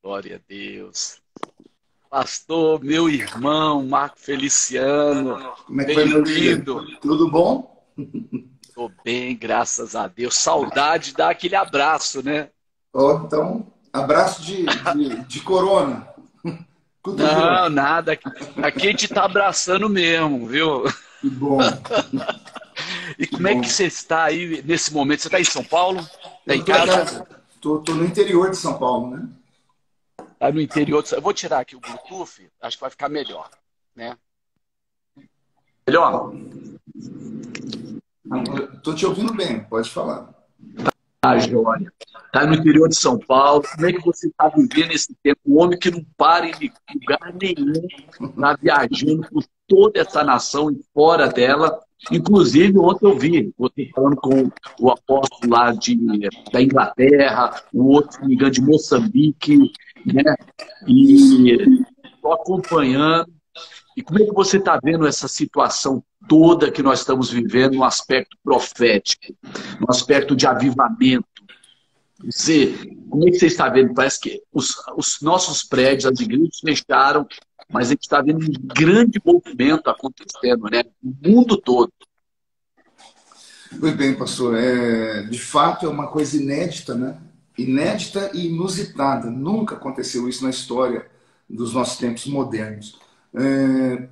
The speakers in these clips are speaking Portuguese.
Glória a Deus. Pastor, meu irmão, Marco Feliciano, Como é que vai, meu líder? bem-vindo. Tudo bom? Tô bem, graças a Deus. Saudade dá aquele abraço, né? Ó, então, abraço de corona. Cotovelo. Não, nada. Aqui a gente tá abraçando mesmo, viu? Que bom, E que como é que bom. você está aí nesse momento? Você está em São Paulo? Está em Eu tô aqui, casa? tô no interior de São Paulo, né? Está no interior? Eu vou tirar aqui o Bluetooth, acho que vai ficar melhor, né? Melhor? Tô te ouvindo bem, pode falar. Ah, joia. Está no interior de São Paulo. Como é que você está vivendo esse tempo? Um homem que não para em lugar nenhum, está viajando por toda essa nação e fora dela. Inclusive, ontem eu vi você falando com o apóstolo lá da Inglaterra, o outro, se não me engano, de Moçambique, né? Isso. E estou acompanhando. E como é que você está vendo essa situação toda que nós estamos vivendo no aspecto profético, no aspecto de avivamento? Como é que você está vendo? Parece que os nossos prédios, as igrejas fecharam, mas a gente está vendo um grande movimento acontecendo, né? No mundo todo. Pois bem, pastor, de fato é uma coisa inédita, né? Inédita e inusitada. Nunca aconteceu isso na história dos nossos tempos modernos. É,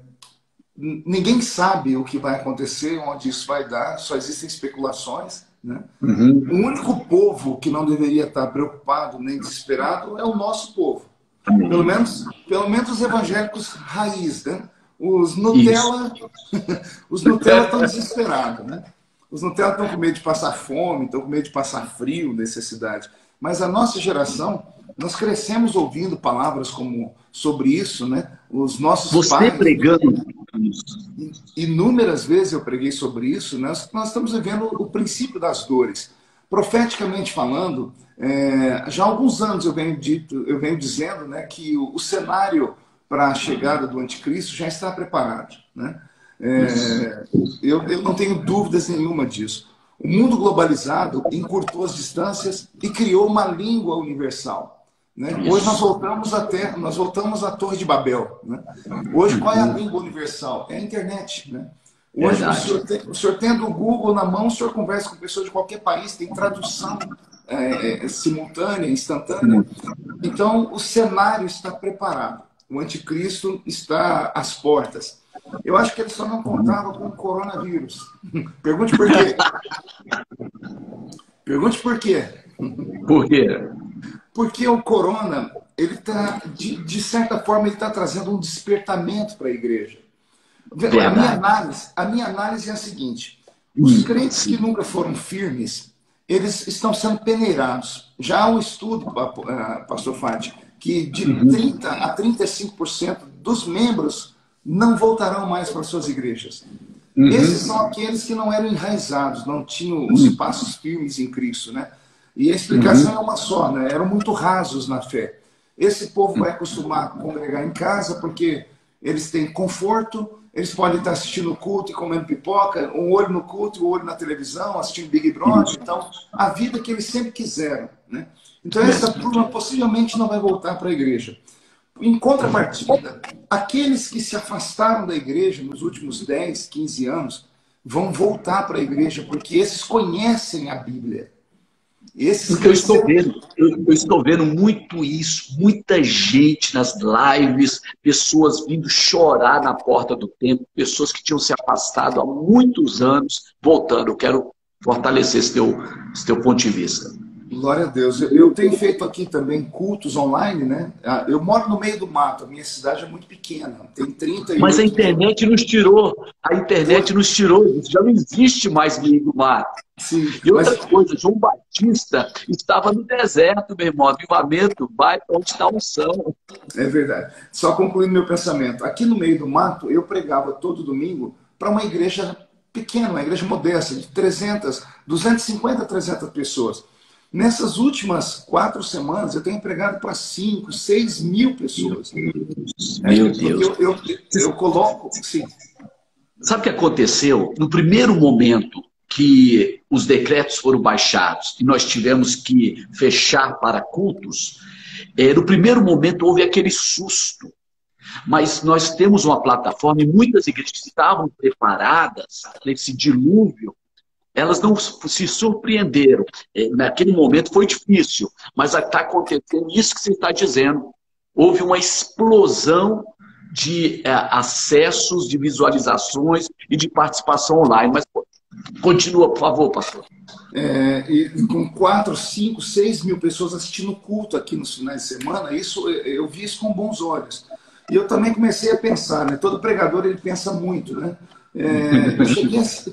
Ninguém sabe o que vai acontecer, onde isso vai dar, só existem especulações, né? O Uhum. único povo que não deveria estar preocupado nem desesperado é o nosso povo. Pelo menos os evangélicos raiz, né? Os Isso. Nutella, os Nutella estão desesperados, né? Os Nutella estão com medo de passar fome, estão com medo de passar frio, necessidade. Mas a nossa geração, nós crescemos ouvindo palavras como sobre isso, né? Os nossos Você pais, pregando isso. inúmeras vezes eu preguei sobre isso, nós estamos vivendo o princípio das dores. Profeticamente falando, já há alguns anos eu venho dizendo, né, que o cenário para a chegada do anticristo já está preparado. Né? Isso. Eu não tenho dúvidas nenhuma disso. O mundo globalizado encurtou as distâncias e criou uma língua universal. Né? Hoje Isso. nós voltamos à Torre de Babel. Né? Hoje, qual é a língua universal? É a internet. Né? Hoje, Verdade. o senhor tendo o Google na mão, o senhor conversa com pessoas de qualquer país, tem tradução simultânea, instantânea. Então, o cenário está preparado. O anticristo está às portas. Eu acho que ele só não contava com o coronavírus. Pergunte por quê. Pergunte por quê. Por quê? Porque o corona, ele tá, de certa forma, ele está trazendo um despertamento para a igreja. Verdade. A minha análise é a seguinte: os crentes que Sim. nunca foram firmes, eles estão sendo peneirados. Já há um estudo, pastor Fati, que de Uhum. 30 a 35% dos membros não voltarão mais para suas igrejas. Esses são Uhum. aqueles que não eram enraizados, não tinham os Uhum. passos firmes em Cristo, né? E a explicação é Uhum. uma só, né? Eram muito rasos na fé. Esse povo vai acostumar a congregar em casa porque eles têm conforto, eles podem estar assistindo o culto e comendo pipoca, um olho no culto, um olho na televisão, assistindo Big Brother. Isso. Então, a vida que eles sempre quiseram, né? Então, essa turma Verdade. possivelmente não vai voltar para a igreja. Em contrapartida, aqueles que se afastaram da igreja nos últimos 10, 15 anos vão voltar para a igreja porque esses conhecem a Bíblia. Esses Porque eu estou cresceram. vendo, eu estou vendo muito isso, muita gente nas lives, pessoas vindo chorar na porta do templo, pessoas que tinham se afastado há muitos anos, voltando. Eu quero fortalecer esse teu ponto de vista. Glória a Deus. Eu tenho feito aqui também cultos online, né? Eu moro no meio do mato, a minha cidade é muito pequena, tem Mas 38 mil. a internet nos tirou, já não existe mais meio do mar. Sim, E mas outra coisa, João Batista estava no deserto, meu irmão, avivamento, vai para onde está a unção. é verdade. Só concluindo meu pensamento. Aqui no meio do mato, eu pregava todo domingo para uma igreja pequena, uma igreja modesta, de 300, 250 a 300 pessoas. Nessas últimas 4 semanas, eu tenho pregado para 5, 6 mil pessoas. Meu Porque Deus. eu coloco, sim, Sabe o que aconteceu? No primeiro momento que os decretos foram baixados e nós tivemos que fechar para cultos, No primeiro momento houve aquele susto, mas nós temos uma plataforma e muitas igrejas que estavam preparadas nesse dilúvio, elas não se surpreenderam. Naquele momento foi difícil, mas está acontecendo isso que você está dizendo. Houve uma explosão de acessos, de visualizações e de participação online. Mas continua, por favor, pastor. E com 4, 5, 6 mil pessoas assistindo o culto aqui nos finais de semana, eu vi isso com bons olhos. E eu também comecei a pensar, né? Todo pregador ele pensa muito, né?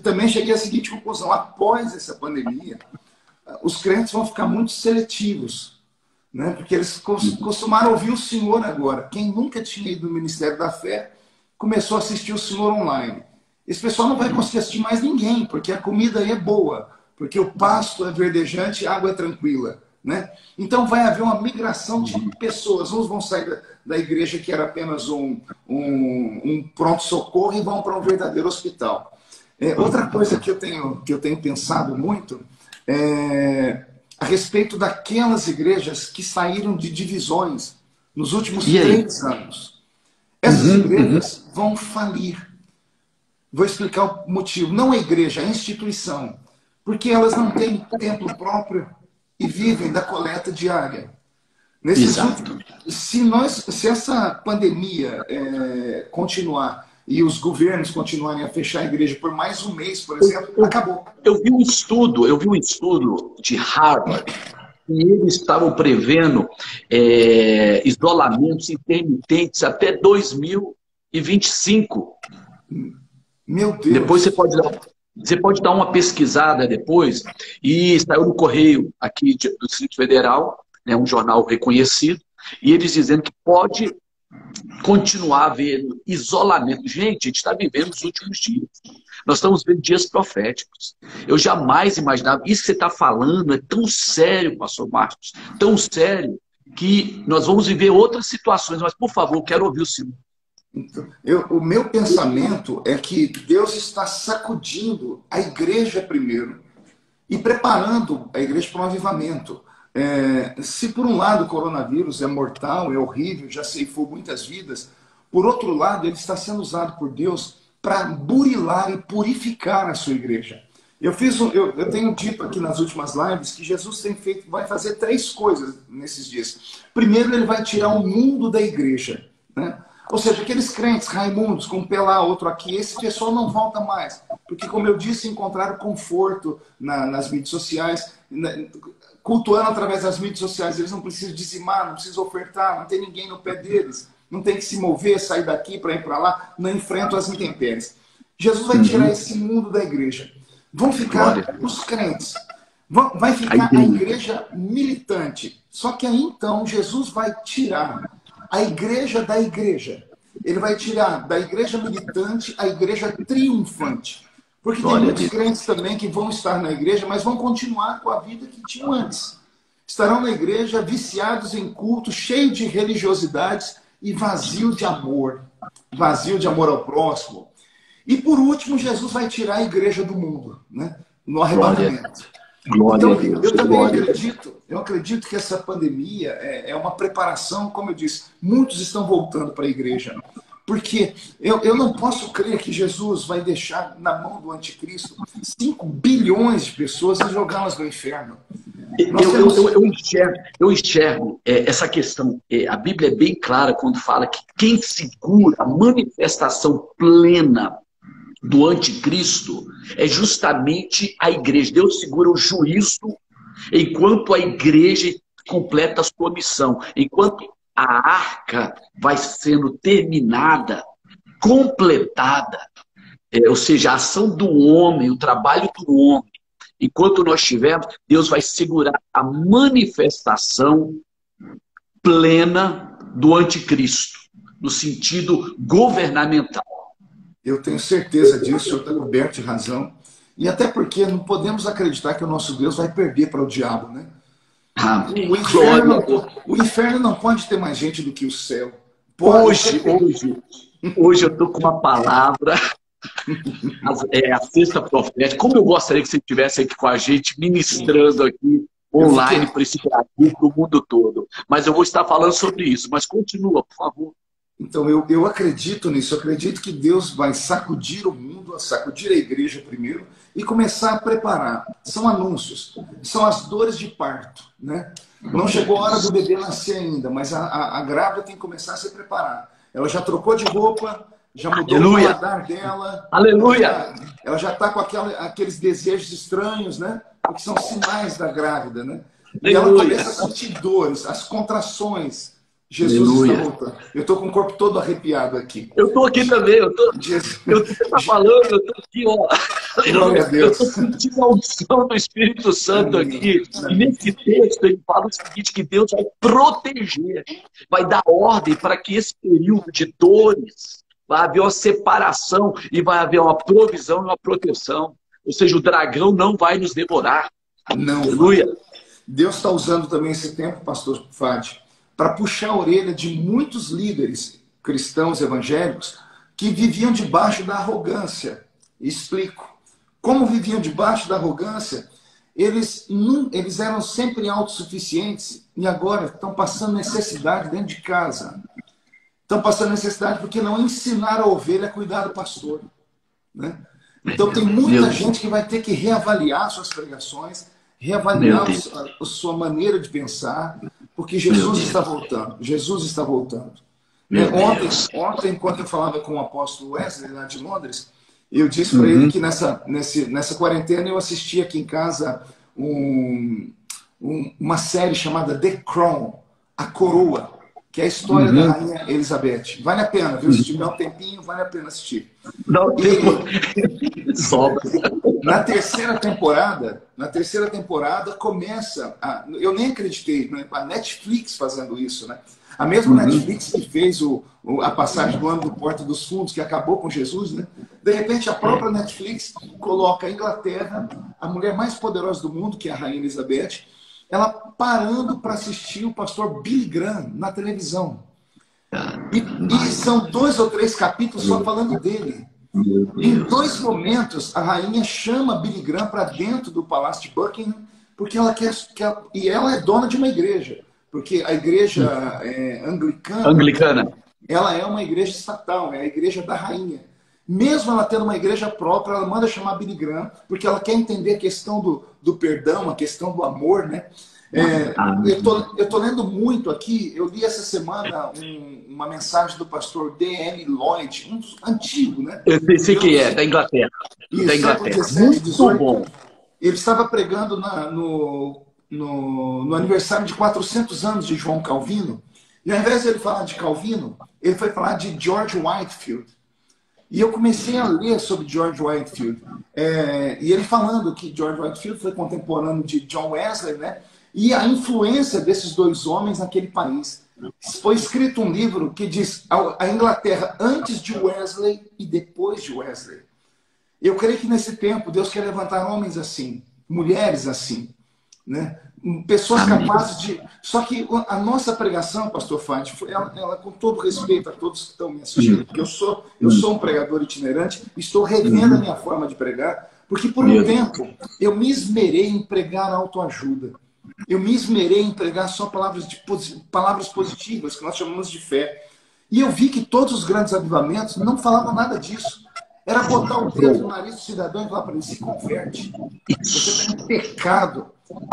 Também cheguei à seguinte conclusão: após essa pandemia, os crentes vão ficar muito seletivos, né? Porque eles costumaram ouvir o Senhor agora. Quem nunca tinha ido no Ministério da Fé começou a assistir o Senhor online. Esse pessoal não vai conseguir assistir mais ninguém, porque a comida aí é boa, porque o pasto é verdejante e a água é tranquila, né? Então vai haver uma migração de pessoas. Uns vão sair da igreja que era apenas um pronto-socorro e vão para um verdadeiro hospital. Outra coisa que eu tenho pensado muito é a respeito daquelas igrejas que saíram de divisões nos últimos 3 anos. Essas igrejas vão falir. Vou explicar o motivo. Não a igreja, a instituição. Porque elas não têm templo próprio e vivem da coleta diária. Se essa pandemia continuar e os governos continuarem a fechar a igreja por mais um mês, por exemplo, acabou. Eu vi um estudo de Harvard e eles estavam prevendo isolamentos intermitentes até 2025. Meu Deus! Depois você pode dar uma pesquisada depois, e saiu no Correio aqui do Distrito Federal, né, um jornal reconhecido, e eles dizendo que pode continuar havendo isolamento. Gente, a gente está vivendo os últimos dias. Nós estamos vendo dias proféticos. Eu jamais imaginava. Isso que você está falando é tão sério, pastor Marcos, tão sério, que nós vamos viver outras situações. Mas, por favor, eu quero ouvir o senhor. Então, o meu pensamento é que Deus está sacudindo a igreja primeiro e preparando a igreja para um avivamento. Se por um lado o coronavírus é mortal, é horrível, já ceifou muitas vidas, por outro lado ele está sendo usado por Deus para burilar e purificar a sua igreja. Eu tenho dito aqui nas últimas lives que Jesus vai fazer 3 coisas nesses dias. Primeiro, ele vai tirar o mundo da igreja, né? Ou seja, aqueles crentes raimundos, com um pé lá, outro aqui, esse pessoal não volta mais. Porque, como eu disse, encontraram conforto nas mídias sociais, cultuando através das mídias sociais. Eles não precisam dizimar, não precisam ofertar, não tem ninguém no pé deles, não tem que se mover, sair daqui para ir para lá, não enfrentam as intempéries. Jesus vai tirar esse mundo da igreja. Vão ficar os crentes. Vai ficar a igreja militante. Só que aí, então, Jesus vai tirar a igreja da igreja. Ele vai tirar da igreja militante a igreja triunfante. Porque tem muitos crentes também que vão estar na igreja, mas vão continuar com a vida que tinham antes. Estarão na igreja viciados em culto, cheio de religiosidades e vazio de amor. Vazio de amor ao próximo. E por último, Jesus vai tirar a igreja do mundo, né? No arrebatamento. Então, eu também acredito que essa pandemia é uma preparação, como eu disse, muitos estão voltando para a igreja. Porque eu não posso crer que Jesus vai deixar na mão do anticristo 5 bilhões de pessoas e jogá-las no inferno. Eu enxergo essa questão. A Bíblia é bem clara quando fala que quem segura a manifestação plena do anticristo é justamente a igreja. Deus segura o juízo enquanto a igreja completa a sua missão. Enquanto a arca vai sendo terminada, completada, ou seja, a ação do homem, o trabalho do homem, enquanto nós tivermos, Deus vai segurar a manifestação plena do anticristo, no sentido governamental. Eu tenho certeza disso, o senhor está coberto de razão. E até porque não podemos acreditar que o nosso Deus vai perder para o diabo, né? O inferno não pode ter mais gente do que o céu. Hoje eu estou com uma palavra, a sexta profética. Como eu gostaria que você estivesse aqui com a gente, ministrando aqui online para esse Brasil, para o mundo todo. Mas eu vou estar falando sobre isso. Mas continua, por favor. Então, eu acredito nisso. Eu acredito que Deus vai sacudir o mundo, sacudir a igreja primeiro e começar a preparar. São anúncios, são as dores de parto, né? Não chegou a hora do bebê nascer ainda, mas a grávida tem que começar a se preparar. Ela já trocou de roupa, já mudou o paladar dela. Aleluia! Ela já está com aqueles desejos estranhos, né? Porque são sinais da grávida, né? E ela começa a sentir dores, as contrações. Jesus está voltando. Eu estou com o corpo todo arrepiado aqui. Eu estou aqui também. Você está falando, eu estou aqui, ó. Eu estou sentindo a unção do Espírito Santo aqui. E nesse texto ele fala o seguinte, que Deus vai proteger, vai dar ordem para que esse período de dores vai haver uma separação e vai haver uma provisão e uma proteção. Ou seja, o dragão não vai nos devorar. Não. Aleluia. Deus está usando também esse tempo, pastor Fadi, para puxar a orelha de muitos líderes cristãos evangélicos que viviam debaixo da arrogância. Explico. Como viviam debaixo da arrogância? Eles eram sempre autossuficientes e agora estão passando necessidade dentro de casa. Estão passando necessidade porque não ensinaram a ovelha a cuidar do pastor, né? Então tem muita gente que vai ter que reavaliar suas pregações, reavaliar a sua maneira de pensar, porque Jesus está voltando. Jesus está voltando. Ontem, enquanto eu falava com o apóstolo Wesley, lá de Londres, eu disse para ele que nessa quarentena eu assisti aqui em casa uma série chamada The Crown, A Coroa, que é a história da Rainha Elizabeth. Vale a pena, viu? Se tiver um tempinho, vale a pena assistir. Não, na terceira temporada começa eu nem acreditei, né? A Netflix fazendo isso, né? A mesma Netflix que fez a passagem do ano do Porta dos Fundos, que acabou com Jesus, né? De repente a própria Netflix coloca a Inglaterra, a mulher mais poderosa do mundo, que é a Rainha Elizabeth, ela parando para assistir o pastor Billy Graham na televisão. E são 2 ou 3 capítulos só falando dele. Em 2 momentos, a rainha chama Billy Graham para dentro do Palácio de Buckingham, porque ela quer. E ela é dona de uma igreja, porque a igreja anglicana, ela é uma igreja estatal, é a igreja da rainha. Mesmo ela tendo uma igreja própria, ela manda chamar Billy Graham, porque ela quer entender a questão do perdão, a questão do amor, né? Eu tô lendo muito aqui, eu li essa semana uma mensagem do pastor D.L. Lloyd, um antigo, né? Eu sei quem é, da Inglaterra. Isso, da Inglaterra. 17, Muito 18, bom. Ele estava pregando no aniversário de 400 anos de João Calvino, e ao invés de ele falar de Calvino, ele foi falar de George Whitefield. E eu comecei a ler sobre George Whitefield. E ele falando que George Whitefield foi contemporâneo de John Wesley, né? E a influência desses 2 homens naquele país. Foi escrito um livro que diz a Inglaterra antes de Wesley e depois de Wesley. Eu creio que nesse tempo Deus quer levantar homens assim, mulheres assim, né? Pessoas capazes de... Só que a nossa pregação, pastor Fadi, ela com todo respeito a todos que estão me assistindo, porque eu sou um pregador itinerante, estou revendo a minha forma de pregar, porque por um tempo eu me esmerei em pregar autoajuda. Eu me esmerei em pregar só palavras positivas, que nós chamamos de fé. E eu vi que todos os grandes avivamentos não falavam nada disso. Era botar o dedo no nariz do cidadão e falar para ele: se converte. Você está em pecado.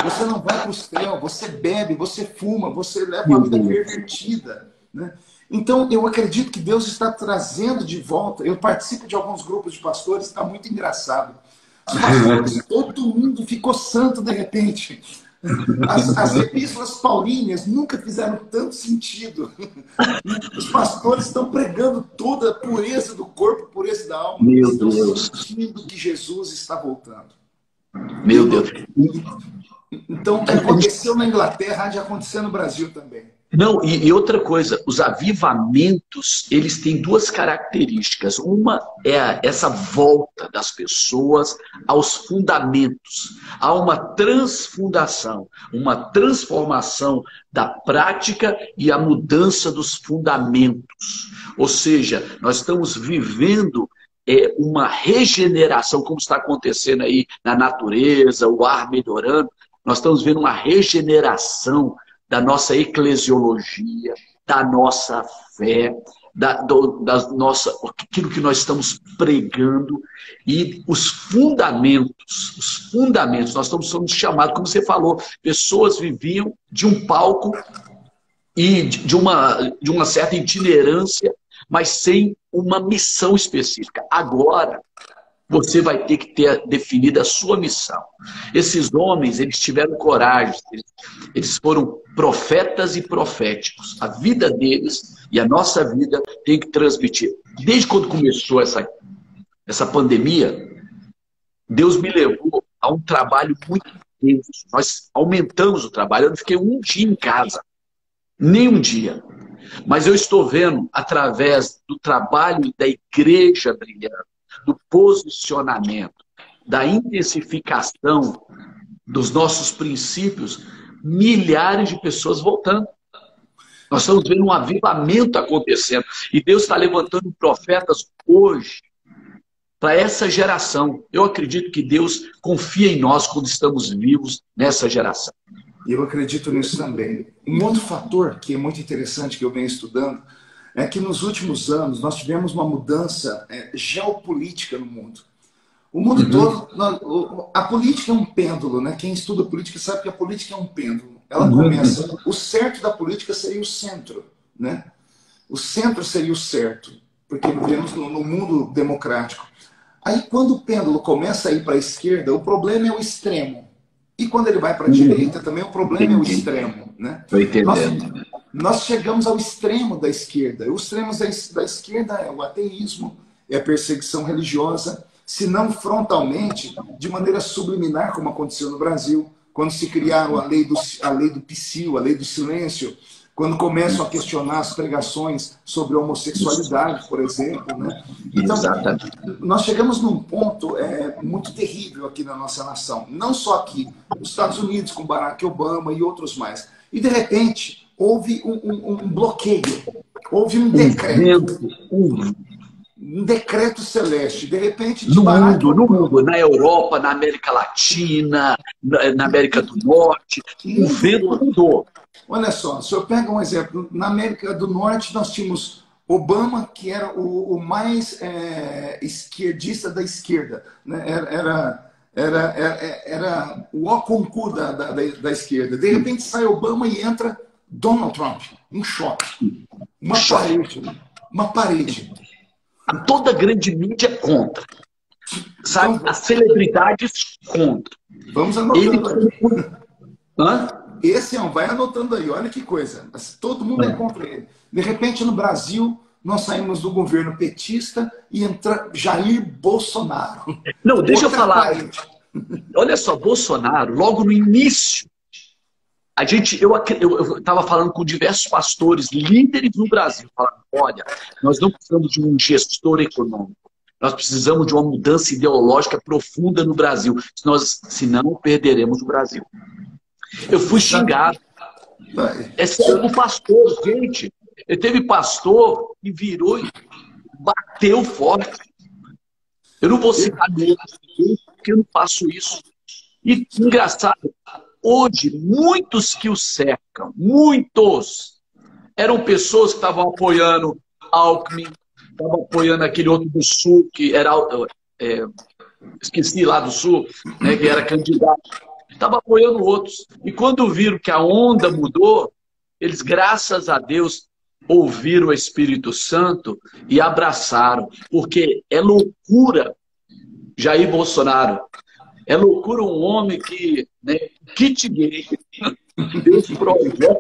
Você não vai para o céu. Você bebe, você fuma, você leva uma vida pervertida, né? Então, eu acredito que Deus está trazendo de volta. Eu participo de alguns grupos de pastores, está muito engraçado. Os pastores, todo mundo ficou santo de repente. As epístolas paulíneas nunca fizeram tanto sentido. Os pastores estão pregando toda a pureza do corpo, pureza da alma. Meu estão Deus. sentindo que Jesus está voltando. Meu Deus. Então, o que aconteceu na Inglaterra há de acontecer no Brasil também. Não, e outra coisa, os avivamentos, eles têm 2 características. Uma é essa volta das pessoas aos fundamentos. Há uma transfundação, uma transformação da prática e a mudança dos fundamentos. Ou seja, nós estamos vivendo uma regeneração, como está acontecendo aí na natureza, o ar melhorando. nós estamos vendo uma regeneração da nossa eclesiologia, da nossa fé, aquilo que nós estamos pregando e os fundamentos, nós estamos sendo chamados, como você falou, pessoas viviam de um palco e de uma certa itinerância, mas sem uma missão específica. Agora, você vai ter que ter definida a sua missão. Esses homens, eles tiveram coragem, eles foram profetas e proféticos. A vida deles e a nossa vida tem que transmitir. Desde quando começou essa pandemia, Deus me levou a um trabalho muito intenso. Nós aumentamos o trabalho. Eu não fiquei um dia em casa, nem um dia. Mas eu estou vendo, através do trabalho da igreja brilhando, do posicionamento, da intensificação dos nossos princípios, milhares de pessoas voltando. Nós estamos vendo um avivamento acontecendo. E Deus está levantando profetas hoje para essa geração. Eu acredito que Deus confia em nós quando estamos vivos nessa geração. Eu acredito nisso também. Um outro fator que é muito interessante, que eu venho estudando, é que nos últimos anos nós tivemos uma mudança geopolítica no mundo. O mundo todo, a política é um pêndulo, né? Quem estuda política sabe que a política é um pêndulo. Ela começa, o certo da política seria o centro, né? O centro seria o certo, porque vivemos no mundo democrático. Aí quando o pêndulo começa a ir para a esquerda, o problema é o extremo. E quando ele vai para a direita, também o problema é o extremo, né? Estou entendendo. Nós chegamos ao extremo da esquerda. Os extremos da esquerda é o ateísmo, é a perseguição religiosa, se não frontalmente, de maneira subliminar, como aconteceu no Brasil, quando se criaram a lei do psil, a lei do silêncio, quando começam a questionar as pregações sobre a homossexualidade, por exemplo, né? Então, nós chegamos num ponto muito terrível aqui na nossa nação. Não só aqui, nos Estados Unidos, com Barack Obama e outros mais. E, de repente, houve um bloqueio, houve um decreto. Um decreto celeste, de repente... No mundo, na Europa, na América Latina, na América do Norte, o vento mudou. Olha só, o senhor pega um exemplo. Na América do Norte, nós tínhamos Obama, que era o mais esquerdista da esquerda. Né? Era o ó concurso da esquerda. De repente sai Obama e entra Donald Trump. Um choque. Uma parede. Toda grande mídia é contra. Sabe? Então, as celebridades contra. Vamos anotando. Esse vai anotando aí, olha que coisa. Todo mundo é contra ele. De repente, no Brasil, nós saímos do governo petista e entra Jair Bolsonaro. Não, deixa eu falar. Olha só, Bolsonaro, logo no início, eu estava falando com diversos pastores, líderes no Brasil, falando, olha, nós não precisamos de um gestor econômico, nós precisamos de uma mudança ideológica profunda no Brasil, senão perderemos o Brasil. Eu fui xingado. É sério, o pastor, gente, teve pastor que virou e bateu forte. Eu não vou citar nomes, porque eu não faço isso. E engraçado, hoje, muitos que o cercam, muitos, eram pessoas que estavam apoiando Alckmin, estavam apoiando aquele outro do Sul, que era, esqueci lá do Sul, né, que era candidato, estava apoiando outros. E quando viram que a onda mudou, eles, graças a Deus, ouviram o Espírito Santo e abraçaram, porque é loucura, Jair Bolsonaro. É loucura um homem que, né, kit gay, Deus projeta.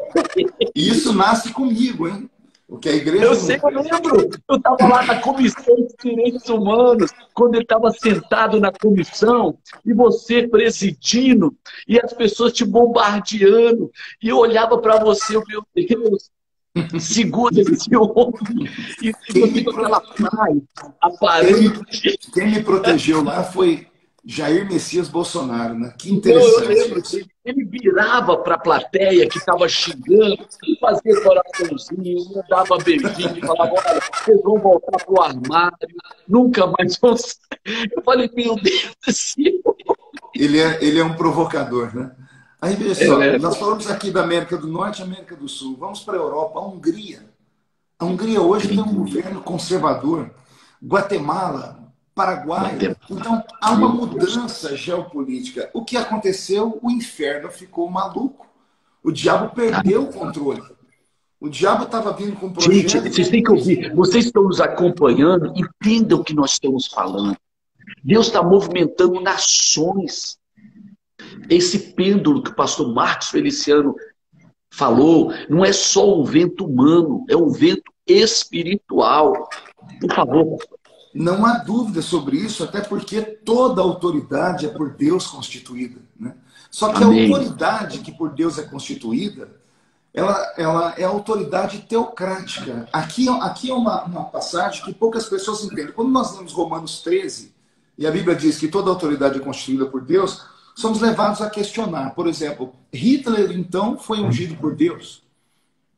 Isso nasce comigo, hein? Porque a igreja... Eu sei, eu lembro. Eu estava lá na Comissão de Direitos Humanos, quando ele estava sentado na comissão, e você presidindo, e as pessoas te bombardeando, e eu olhava para você, meu Deus, segura esse homem, e você com aquela paz aparente. Quem me protegeu lá foi Jair Messias Bolsonaro, né? Que interessante. Eu lembro que ele virava para a plateia que estava xingando, fazia coraçãozinho, dava beijinho e falava, olha, vocês vão voltar para o armário, nunca mais vão sair. Eu falei, meu Deus do céu. Ele é um provocador, né? Aí, veja só, nós falamos aqui da América do Norte e América do Sul. Vamos para a Europa, a Hungria. A Hungria hoje tem um governo conservador. Guatemala, Paraguai. Então, há uma mudança geopolítica. O que aconteceu? O inferno ficou maluco. O diabo perdeu o controle. O diabo estava vindo com projetos... Gente, vocês têm que ouvir. Vocês estão nos acompanhando, entendam o que nós estamos falando. Deus está movimentando nações. Esse pêndulo que o pastor Marcos Feliciano falou, não é só um vento humano, é um vento espiritual. Por favor. Não há dúvida sobre isso, até porque toda autoridade é por Deus constituída, né? Só que Amém. A autoridade que por Deus é constituída, ela é autoridade teocrática. Aqui é uma passagem que poucas pessoas entendem. Quando nós lemos Romanos 13, e a Bíblia diz que toda autoridade é constituída por Deus, somos levados a questionar. Por exemplo, Hitler, então, foi ungido por Deus?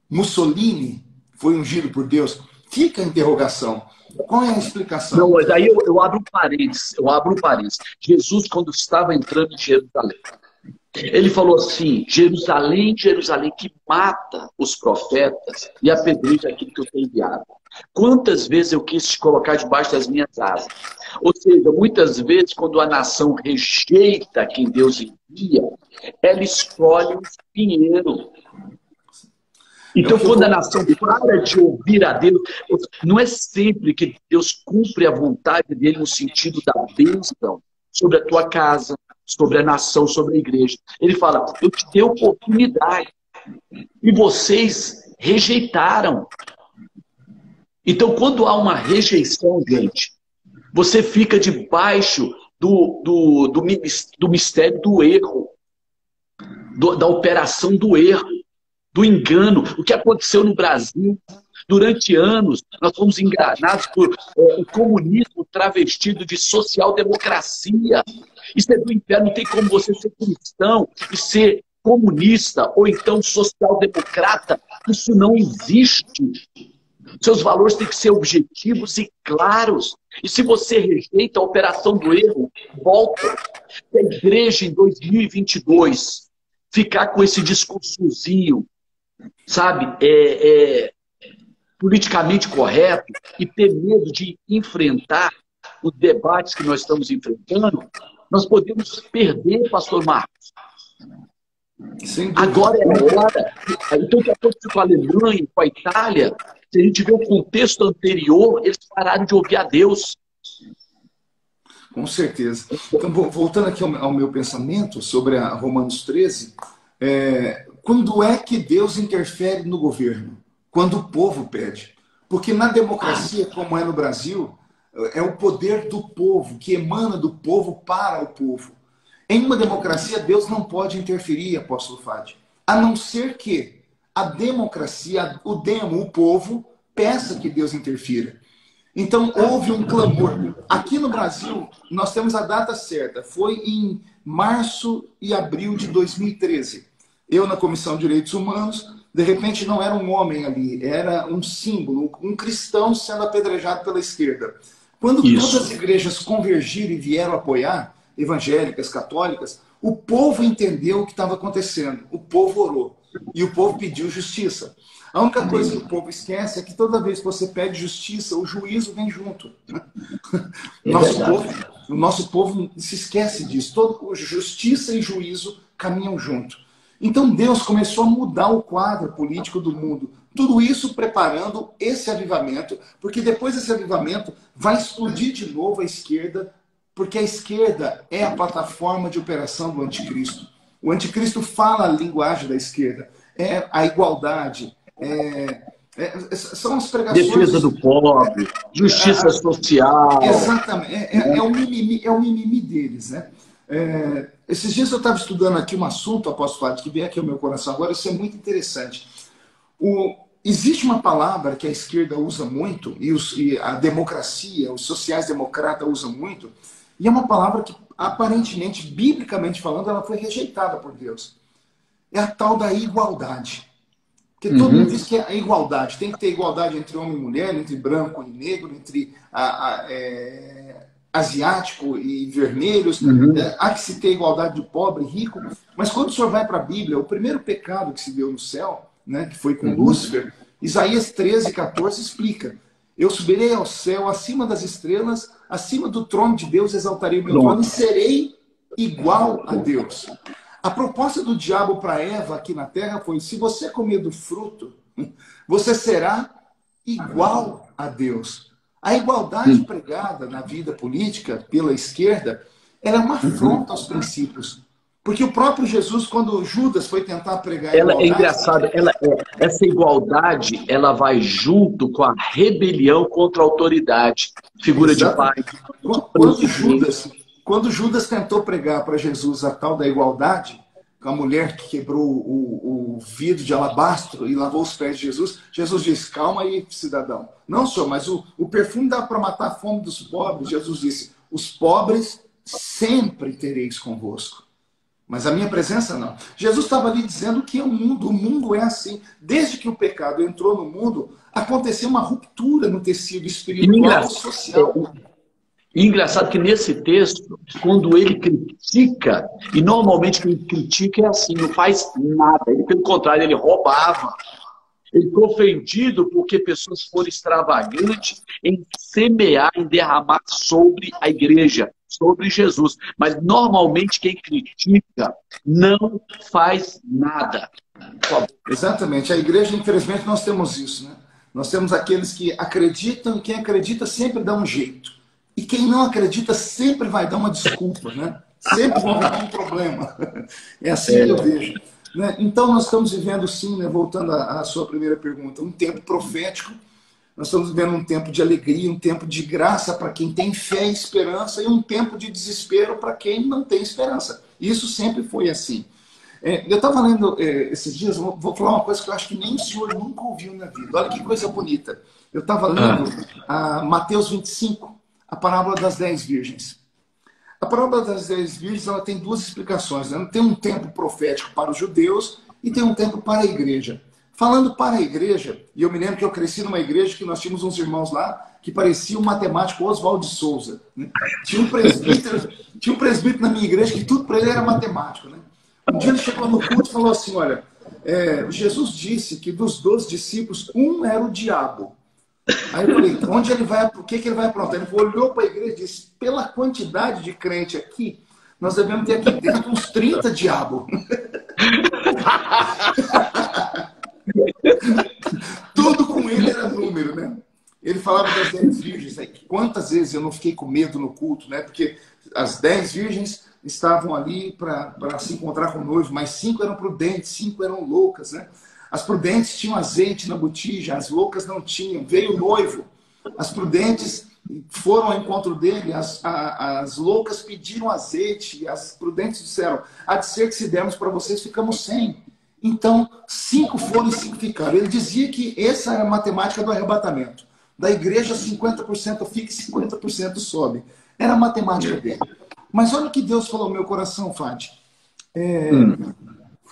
Mussolini foi ungido por Deus? Fica a interrogação. Qual é a explicação? Não, mas aí eu abro um parênteses. Jesus, quando estava entrando em Jerusalém, ele falou assim: Jerusalém, Jerusalém, que mata os profetas e apedreja aquilo que eu tenho enviado. Quantas vezes eu quis te colocar debaixo das minhas asas? Ou seja, muitas vezes, quando a nação rejeita quem Deus envia, ela escolhe um espinheiro. Então, quando a nação para de ouvir a Deus, não é sempre que Deus cumpre a vontade dele no sentido da bênção sobre a tua casa, sobre a nação, sobre a igreja. Ele fala: eu te dei oportunidade e vocês rejeitaram. Então, quando há uma rejeição, gente, você fica debaixo do mistério do erro, da operação do erro, do engano. O que aconteceu no Brasil? Durante anos, nós fomos enganados por o comunismo travestido de social-democracia. Isso é do inferno. Não tem como você ser cristão e ser comunista ou então social-democrata. Isso não existe. Seus valores têm que ser objetivos e claros. E se você rejeita a operação do erro, volta. Se a igreja em 2022 ficar com esse discursozinho, sabe, politicamente correto e ter medo de enfrentar os debates que nós estamos enfrentando, nós podemos perder, pastor Marcos. Agora é a hora. Então, o que aconteceu com a Alemanha, com a Itália, se a gente vê o contexto anterior, eles pararam de ouvir a Deus. Com certeza. Então, voltando aqui ao meu pensamento sobre a Romanos 13, quando é que Deus interfere no governo? Quando o povo pede. Porque na democracia, como é no Brasil, é o poder do povo, que emana do povo para o povo. Em uma democracia, Deus não pode interferir, apóstolo Fadi, a não ser que a democracia, o povo, peça que Deus interfira. Então, houve um clamor. Aqui no Brasil, nós temos a data certa. Foi em março e abril de 2013. Eu, na Comissão de Direitos Humanos, de repente não era um homem ali, era um símbolo, um cristão sendo apedrejado pela esquerda. Quando todas as igrejas convergiram e vieram apoiar, evangélicas, católicas, o povo entendeu o que estava acontecendo. O povo orou. E o povo pediu justiça. A única coisa que o povo esquece é que toda vez que você pede justiça, o juízo vem junto. O nosso povo se esquece disso. Justiça e juízo caminham junto. Então Deus começou a mudar o quadro político do mundo. Tudo isso preparando esse avivamento, porque depois desse avivamento vai explodir de novo a esquerda, porque a esquerda é a plataforma de operação do anticristo. O anticristo fala a linguagem da esquerda, é a igualdade, são as pregações... Defesa do pobre, justiça social. Exatamente, é o mimimi deles, né? Esses dias eu estava estudando aqui um assunto, apóstolo Fábio, que vem aqui ao meu coração agora, isso é muito interessante. Existe uma palavra que a esquerda usa muito, e a democracia, os sociais-democratas usam muito, e é uma palavra que, aparentemente, biblicamente falando, ela foi rejeitada por Deus. É a tal da igualdade. Porque todo mundo diz que é a igualdade. Tem que ter igualdade entre homem e mulher, entre branco e negro, entre asiático e vermelhos, há que se ter igualdade de pobre e rico, mas quando o senhor vai para a Bíblia, o primeiro pecado que se deu no céu, né, que foi com Lúcifer, Isaías 13:14 explica: eu subirei ao céu, acima das estrelas, acima do trono de Deus exaltarei o meu trono e serei igual a Deus. A proposta do diabo para Eva aqui na terra foi: se você comer do fruto, você será igual a Deus. A igualdade pregada na vida política pela esquerda era uma afronta aos princípios. Porque o próprio Jesus, quando Judas foi tentar pregar a Ela é igualdade... engraçada, essa igualdade, ela vai junto com a rebelião contra a autoridade. Figura de pai. Quando Judas tentou pregar para Jesus a tal da igualdade, com a mulher que quebrou o vidro de alabastro e lavou os pés de Jesus, Jesus disse: calma aí, cidadão. Não, senhor, mas o perfume dá para matar a fome dos pobres. Jesus disse: os pobres sempre tereis convosco, mas a minha presença não. Jesus estava ali dizendo que o mundo é assim. Desde que o pecado entrou no mundo, aconteceu uma ruptura no tecido espiritual e social. E engraçado que nesse texto, quando ele critica, e normalmente quem critica é assim, não faz nada. Ele, pelo contrário, ele roubava. Ele ficou ofendido porque pessoas foram extravagantes em semear, em derramar sobre a igreja, sobre Jesus. Mas normalmente quem critica não faz nada. Exatamente. A igreja, infelizmente, nós temos isso, né? Nós temos aqueles que acreditam, e quem acredita sempre dá um jeito. E quem não acredita sempre vai dar uma desculpa, né? Sempre vai dar um problema. É assim que eu vejo. Né? Então nós estamos vivendo, sim, né, voltando à sua primeira pergunta, um tempo profético. Nós estamos vivendo um tempo de alegria, um tempo de graça para quem tem fé e esperança, e um tempo de desespero para quem não tem esperança. Isso sempre foi assim. Eu estava lendo esses dias, vou falar uma coisa que eu acho que nem o senhor nunca ouviu na vida. Olha que coisa bonita. Eu estava lendo Mateus 25, a parábola das 10 virgens. A parábola das 10 virgens, ela tem duas explicações. Né? Tem um tempo profético para os judeus e tem um tempo para a igreja. Falando para a igreja, e eu me lembro que eu cresci numa igreja que nós tínhamos uns irmãos lá que parecia o matemático Oswald de Souza. Né? Tinha um presbítero na minha igreja que tudo para ele era matemático. Né? Um dia ele chegou no culto e falou assim: olha, Jesus disse que dos 12 discípulos, um era o diabo. Aí eu falei: onde ele vai, o que ele vai aprontar? Ele olhou para a igreja e disse: pela quantidade de crente aqui, nós devemos ter aqui dentro uns 30 diabos. Tudo com ele era número, né? Ele falava das 10 virgens. Quantas vezes eu não fiquei com medo no culto, né? Porque as 10 virgens estavam ali para se encontrar com o noivo, mas 5 eram prudentes, 5 eram loucas, né? As prudentes tinham azeite na botija, as loucas não tinham. Veio o noivo, as prudentes foram ao encontro dele, as loucas pediram azeite, as prudentes disseram: há de ser que se dermos para vocês, ficamos sem. Então, 5 foram e 5 ficaram. Ele dizia que essa era a matemática do arrebatamento. Da igreja, 50% fica e 50% sobe. Era a matemática dele. Mas olha o que Deus falou no meu coração, Fábio.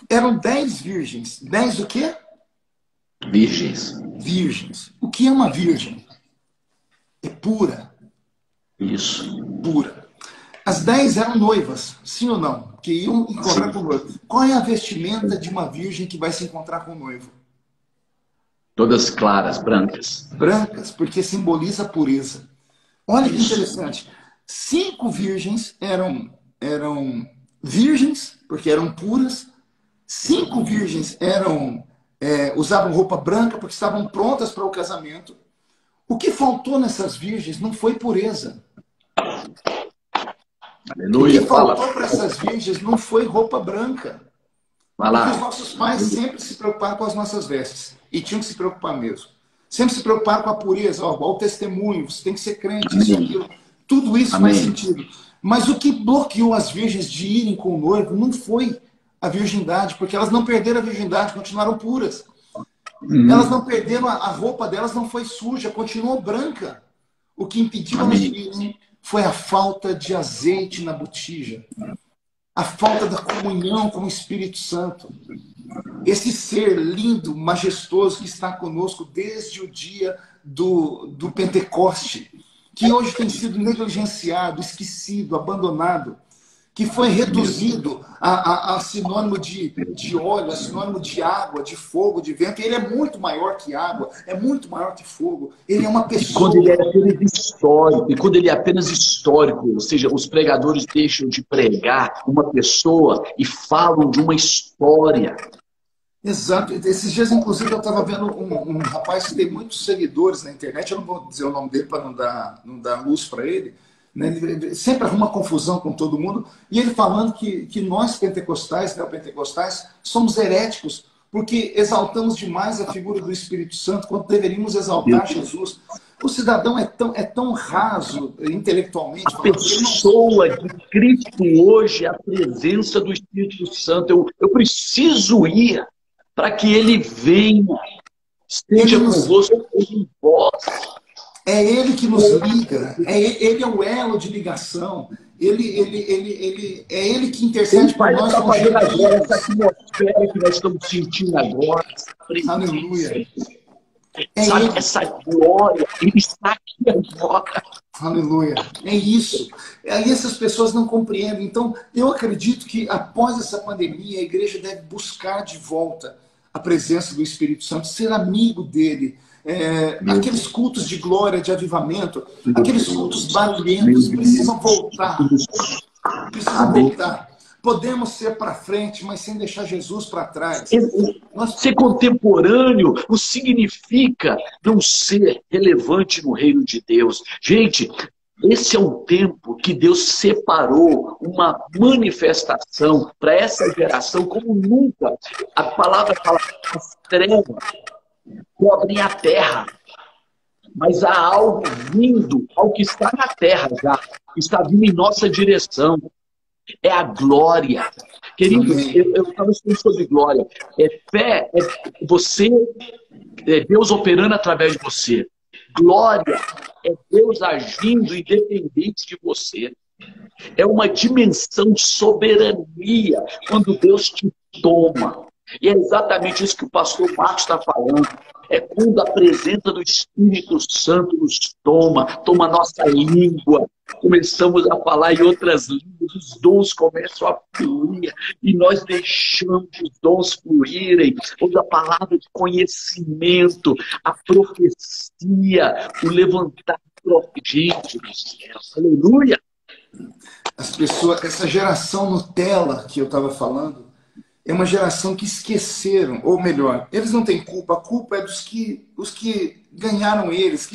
Eram 10 virgens. 10 o quê? Virgens. Virgens. O que é uma virgem? É pura. Isso. Pura. As 10 eram noivas, sim ou não? Que iam encontrar com o noivo. Qual é a vestimenta de uma virgem que vai se encontrar com o noivo? Todas claras, brancas. Brancas, porque simboliza a pureza. Olha que interessante. 5 virgens eram virgens, porque eram puras. 5 virgens usavam roupa branca, porque estavam prontas para o casamento. O que faltou nessas virgens não foi pureza. Aleluia. O que faltou para essas virgens não foi roupa branca. Vai lá. Porque os nossos pais sempre se preocuparam com as nossas vestes. E tinham que se preocupar mesmo. Sempre se preocuparam com a pureza. Ó, o testemunho, você tem que ser crente, isso e aquilo. Tudo isso faz sentido. Mas o que bloqueou as virgens de irem com o noivo não foi a virgindade, porque elas não perderam a virgindade, continuaram puras. Elas não perderam, a roupa delas não foi suja, continuou branca. O que impediu elas de irem foi a falta de azeite na botija. A falta da comunhão com o Espírito Santo. Esse ser lindo, majestoso que está conosco desde o dia do Pentecoste, que hoje tem sido negligenciado, esquecido, abandonado, que foi reduzido a sinônimo de óleo, a sinônimo de água, de fogo, de vento. Ele é muito maior que água, é muito maior que fogo. Ele é uma pessoa. E quando ele é apenas histórico, ou seja, os pregadores deixam de pregar uma pessoa e falam de uma história. Exato. Esses dias, inclusive, eu estava vendo um rapaz que tem muitos seguidores na internet, eu não vou dizer o nome dele para não dar luz para ele, né? Ele sempre arruma confusão com todo mundo, e ele falando que nós pentecostais, neopentecostais, somos heréticos, porque exaltamos demais a figura do Espírito Santo, quando deveríamos exaltar Jesus. O cidadão é tão raso intelectualmente. A pessoa de Cristo hoje é a presença do Espírito Santo. Eu preciso ir para que ele venha, esteja convosco em vós. É ele que nos liga, ele é o elo de ligação, é ele que intercede por nós. Está fazendo agora essa atmosfera que nós estamos sentindo agora. Aleluia. Sabe, essa glória, ele está aqui agora. Aleluia. É isso. Aí essas pessoas não compreendem. Então, eu acredito que após essa pandemia, a igreja deve buscar de volta a presença do Espírito Santo, ser amigo dele. Aqueles cultos de glória, de avivamento, aqueles cultos barulhentos precisam voltar. Precisam voltar. Podemos ser para frente, mas sem deixar Jesus para trás. Ser contemporâneo não significa não ser relevante no reino de Deus. Gente, esse é um tempo que Deus separou uma manifestação para essa geração como nunca. A palavra fala que as trevas cobrem a terra, mas há algo vindo ao que está na terra já, que está vindo em nossa direção. É a glória. Queridos, eu estava falando sobre glória. Fé é você, Deus operando através de você. Glória é Deus agindo independente de você. É uma dimensão de soberania quando Deus te toma. E é exatamente isso que o pastor Marcos está falando. É quando a presença do Espírito Santo nos toma a nossa língua, começamos a falar em outras línguas, os dons começam a fluir, e nós deixamos os dons fluírem, a palavra de conhecimento, a profecia, o levantar gente do céu. Aleluia! As pessoas, essa geração Nutella que eu estava falando, é uma geração que esqueceram, ou melhor, eles não têm culpa, a culpa é dos que ganharam eles, que